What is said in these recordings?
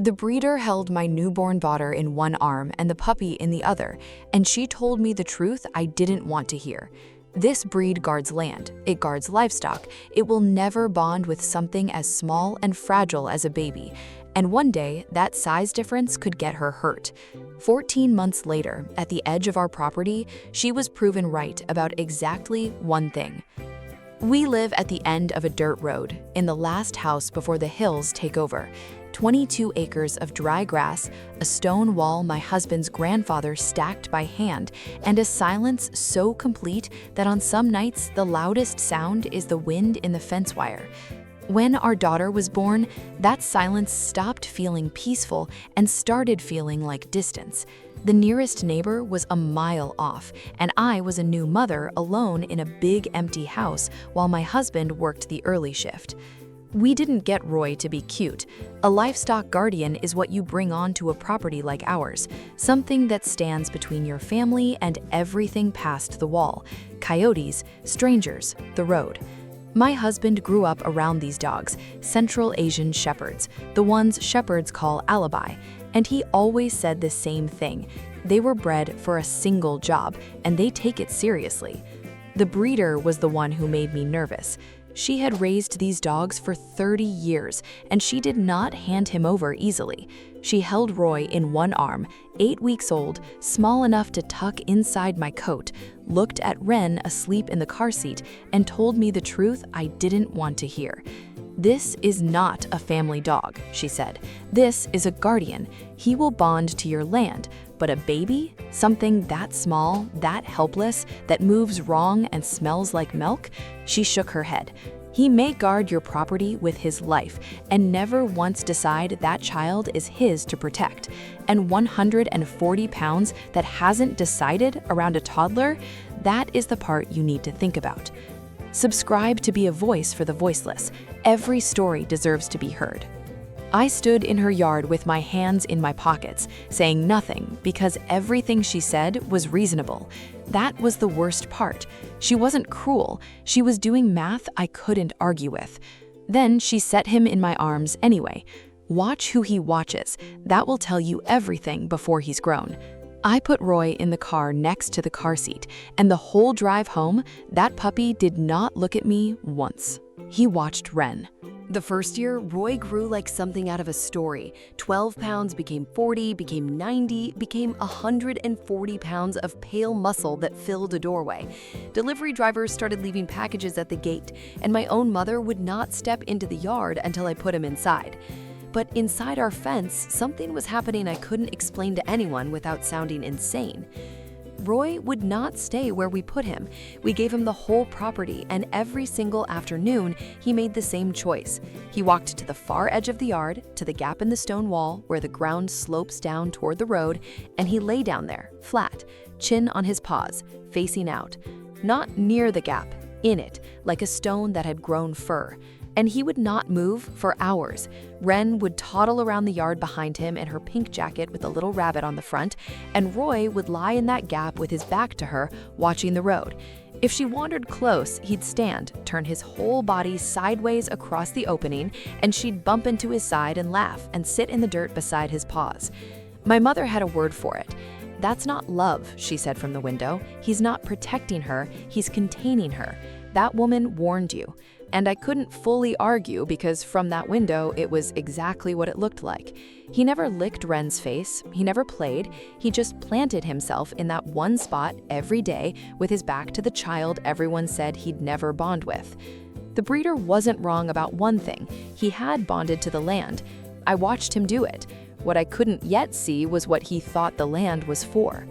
The breeder held my newborn daughter in one arm and the puppy in the other, and she told me the truth I didn't want to hear. This breed guards land, it guards livestock, it will never bond with something as small and fragile as a baby, and one day that size difference could get her hurt. 14 months later, at the edge of our property, she was proven right about exactly one thing. We live at the end of a dirt road, in the last house before the hills take over. 22 acres of dry grass, a stone wall my husband's grandfather stacked by hand, and a silence so complete that on some nights the loudest sound is the wind in the fence wire. When our daughter was born, that silence stopped feeling peaceful and started feeling like distance. The nearest neighbor was a mile off, and I was a new mother alone in a big empty house while my husband worked the early shift. We didn't get Roy to be cute. A livestock guardian is what you bring onto a property like ours, something that stands between your family and everything past the wall: coyotes, strangers, the road. My husband grew up around these dogs, Central Asian shepherds, the ones shepherds call Alabai, and he always said the same thing: they were bred for a single job, and they take it seriously. The breeder was the one who made me nervous. She had raised these dogs for 30 years, and she did not hand him over easily. She held Roy in one arm, 8 weeks old, small enough to tuck inside my coat, looked at Ren asleep in the car seat, and told me the truth I didn't want to hear. "This is not a family dog," she said. "This is a guardian. He will bond to your land. But a baby? Something that small, that helpless, that moves wrong and smells like milk?" She shook her head. "He may guard your property with his life and never once decide that child is his to protect. And 140 pounds that hasn't decided around a toddler? That is the part you need to think about." Subscribe to be a voice for the voiceless. Every story deserves to be heard. I stood in her yard with my hands in my pockets, saying nothing because everything she said was reasonable. That was the worst part. She wasn't cruel. She was doing math I couldn't argue with. Then she set him in my arms anyway. Watch who he watches. That will tell you everything before he's grown. I put Roy in the car next to the car seat, and the whole drive home, that puppy did not look at me once. He watched Ren. The first year, Roy grew like something out of a story. 12 pounds became 40, became 90, became 140 pounds of pale muscle that filled a doorway. Delivery drivers started leaving packages at the gate, and my own mother would not step into the yard until I put him inside. But inside our fence, something was happening I couldn't explain to anyone without sounding insane. Roy would not stay where we put him. We gave him the whole property, and every single afternoon, he made the same choice. He walked to the far edge of the yard, to the gap in the stone wall where the ground slopes down toward the road, and he lay down there, flat, chin on his paws, facing out. Not near the gap, in it, like a stone that had grown fur. And he would not move for hours. Ren would toddle around the yard behind him in her pink jacket with a little rabbit on the front, and Roy would lie in that gap with his back to her, watching the road. If she wandered close, he'd stand, turn his whole body sideways across the opening, and she'd bump into his side and laugh and sit in the dirt beside his paws. My mother had a word for it. "That's not love," she said from the window. "He's not protecting her, he's containing her. That woman warned you." And I couldn't fully argue because from that window, it was exactly what it looked like. He never licked Ren's face, he never played, he just planted himself in that one spot every day with his back to the child everyone said he'd never bond with. The breeder wasn't wrong about one thing: he had bonded to the land. I watched him do it. What I couldn't yet see was what he thought the land was for.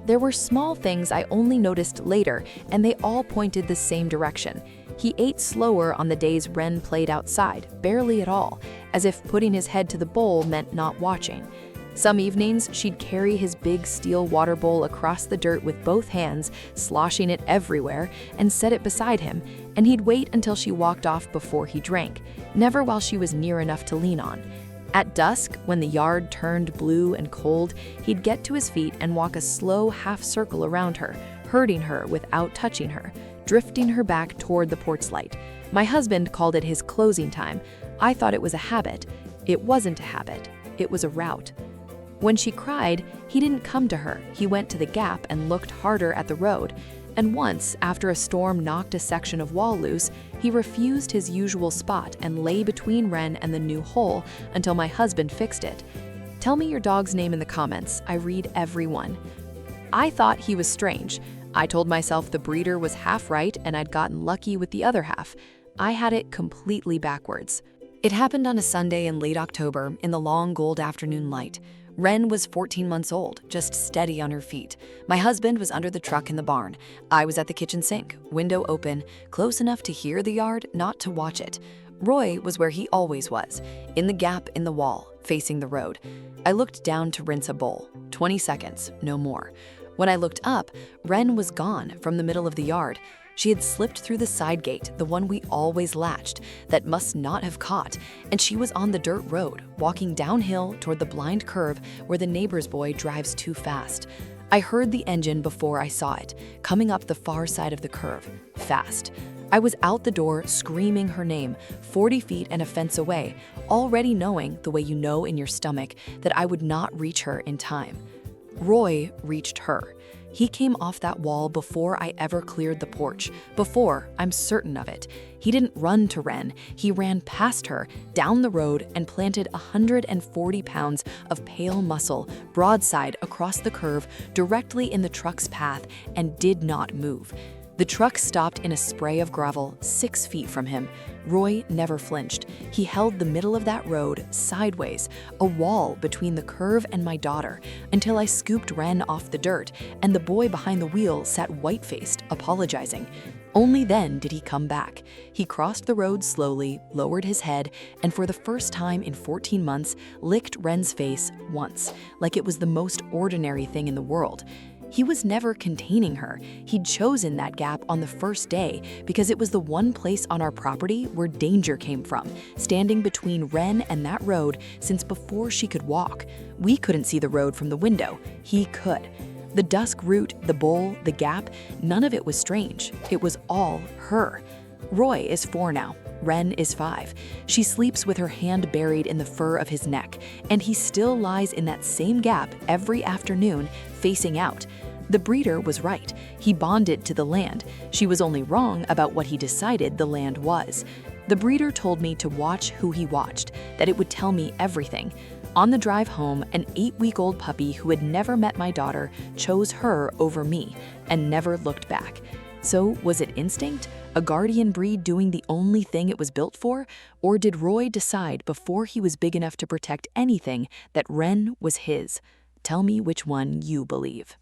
There were small things I only noticed later, and they all pointed the same direction. He ate slower on the days Ren played outside, barely at all, as if putting his head to the bowl meant not watching. Some evenings, she'd carry his big steel water bowl across the dirt with both hands, sloshing it everywhere, and set it beside him, and he'd wait until she walked off before he drank, never while she was near enough to lean on. At dusk, when the yard turned blue and cold, he'd get to his feet and walk a slow half-circle around her, herding her without touching her, drifting her back toward the porch light. My husband called it his closing time. I thought it was a habit. It wasn't a habit. It was a rout. When she cried, he didn't come to her. He went to the gap and looked harder at the road. And once, after a storm knocked a section of wall loose, he refused his usual spot and lay between Ren and the new hole until my husband fixed it. Tell me your dog's name in the comments. I read every one. I thought he was strange. I told myself the breeder was half right and I'd gotten lucky with the other half. I had it completely backwards. It happened on a Sunday in late October in the long gold afternoon light. Ren was 14 months old, just steady on her feet. My husband was under the truck in the barn. I was at the kitchen sink, window open, close enough to hear the yard, not to watch it. Roy was where he always was, in the gap in the wall, facing the road. I looked down to rinse a bowl. 20 seconds, no more. When I looked up, Ren was gone from the middle of the yard. She had slipped through the side gate, the one we always latched, that must not have caught, and she was on the dirt road, walking downhill toward the blind curve where the neighbor's boy drives too fast. I heard the engine before I saw it, coming up the far side of the curve, fast. I was out the door screaming her name, 40 feet and a fence away, already knowing, the way you know in your stomach, that I would not reach her in time. Roy reached her. He came off that wall before I ever cleared the porch. Before, I'm certain of it. He didn't run to Ren. He ran past her, down the road, and planted 140 pounds of pale muscle, broadside across the curve, directly in the truck's path, and did not move. The truck stopped in a spray of gravel 6 feet from him. Roy never flinched. He held the middle of that road sideways, a wall between the curve and my daughter, until I scooped Ren off the dirt, and the boy behind the wheel sat white-faced, apologizing. Only then did he come back. He crossed the road slowly, lowered his head, and for the first time in 14 months, licked Ren's face once, like it was the most ordinary thing in the world. He was never containing her. He'd chosen that gap on the first day because it was the one place on our property where danger came from, standing between Ren and that road since before she could walk. We couldn't see the road from the window. He could. The dusk route, the bowl, the gap, none of it was strange. It was all her. Roy is 4 now. Ren is 5. She sleeps with her hand buried in the fur of his neck, and he still lies in that same gap every afternoon, facing out. The breeder was right. He bonded to the land. She was only wrong about what he decided the land was. The breeder told me to watch who he watched, that it would tell me everything. On the drive home, an 8-week-old puppy who had never met my daughter chose her over me and never looked back. So was it instinct? A guardian breed doing the only thing it was built for? Or did Roy decide before he was big enough to protect anything that Ren was his? Tell me which one you believe.